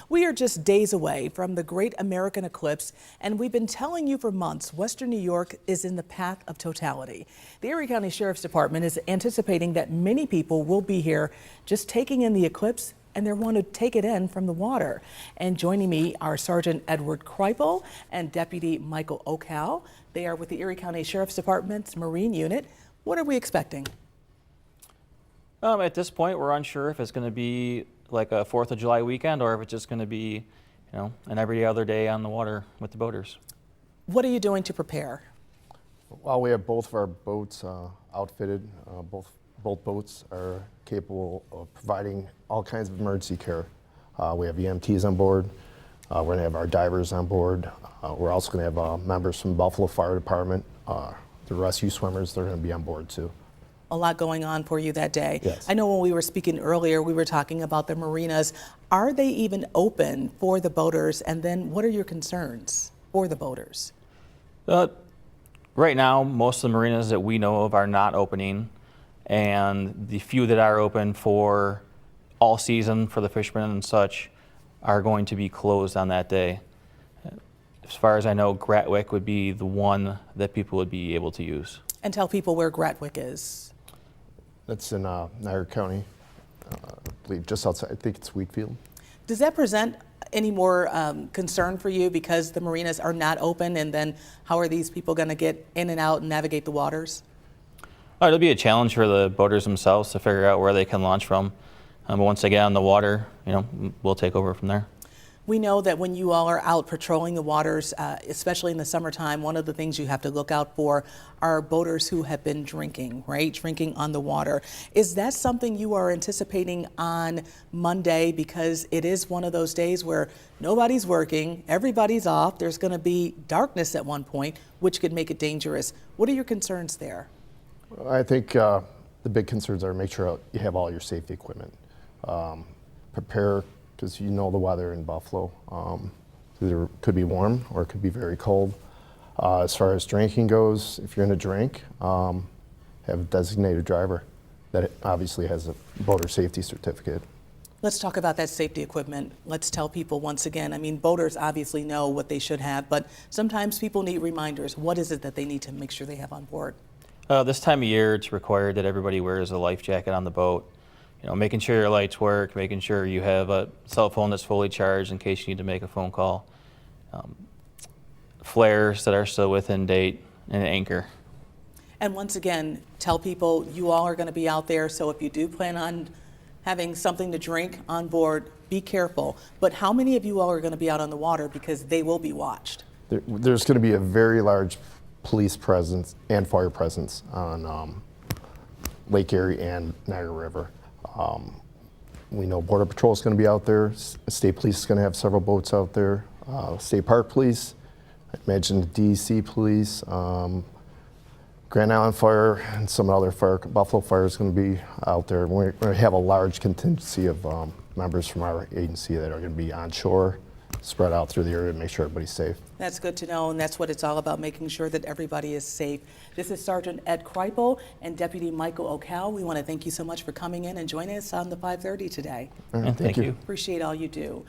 We are just days away from the great American eclipse, and we've been telling you for months Western New York is in the path of totality. The Erie County Sheriff's Department is anticipating that many people will be here just taking in the eclipse, and they want to take it in from the water. And joining me are Sergeant Edward KRYPEL and Deputy Michael OKAL. They are with the Erie County Sheriff's Department's Marine Unit. What are we expecting? At this point, we're unsure if it's going to be like a 4th of July weekend or if it's just going to be, an every other day on the water with the boaters. What are you doing to prepare? Well, we have both of our boats outfitted. Both boats are capable of providing all kinds of emergency care. We have EMTs on board. We're going to have our divers on board. We're also going to have members from Buffalo Fire Department. The rescue swimmers, they're going to be on board too. A lot going on for you that day. Yes. I know when we were speaking earlier, we were talking about the marinas. Are they even open for the boaters? And then what are your concerns for the boaters? Right now, most of the marinas that we know of are not opening, and the few that are open for all season for the fishermen and such are going to be closed on that day. As far as I know, Gratwick would be the one that people would be able to use. And tell people where Gratwick is. That's in Niagara County, I believe just outside, I think it's Wheatfield. Does that present any more concern for you because the marinas are not open, and then how are these people going to get in and out and navigate the waters? It'll be a challenge for the boaters themselves to figure out where they can launch from. But once they get on the water, we'll take over from there. We know that when you all are out patrolling the waters, especially in the summertime, one of the things you have to look out for are boaters who have been drinking, right? Drinking on the water. Is that something you are anticipating on Monday? Because it is one of those days where nobody's working, everybody's off. There's going to be darkness at one point, which could make it dangerous. What are your concerns there? I think the big concerns are make sure you have all your safety equipment. Prepare, because you know the weather in Buffalo. Either could be warm or it could be very cold. As far as drinking goes, if you're going to drink, have a designated driver that obviously has a boater safety certificate. Let's talk about that safety equipment. Let's tell people once again, I mean, boaters obviously know what they should have, but sometimes people need reminders. What is it that they need to make sure they have on board? This time of year, it's required that everybody wears a life jacket on the boat. Making sure your lights work, making sure you have a cell phone that's fully charged in case you need to make a phone call. Flares that are still within date, and an anchor. And once again, tell people you all are going to be out there, so if you do plan on having something to drink on board, be careful. But how many of you all are going to be out on the water, because they will be watched? There's going to be a very large police presence and fire presence on Lake Erie and Niagara River. We know Border Patrol is going to be out there. State Police is going to have several boats out there. State Park Police, I imagine the DEC Police, Grand Island Fire, and some other fire. Buffalo Fire is going to be out there. We're going to have a large contingency of members from our agency that are going to be on shore, spread out through the area to make sure everybody's safe. That's good to know, and that's what it's all about, making sure that everybody is safe. This is Sergeant Ed KRYPEL and Deputy Michael OKAL. We want to thank you so much for coming in and joining us on the 5:30 today. All right, Thank you. Appreciate all you do.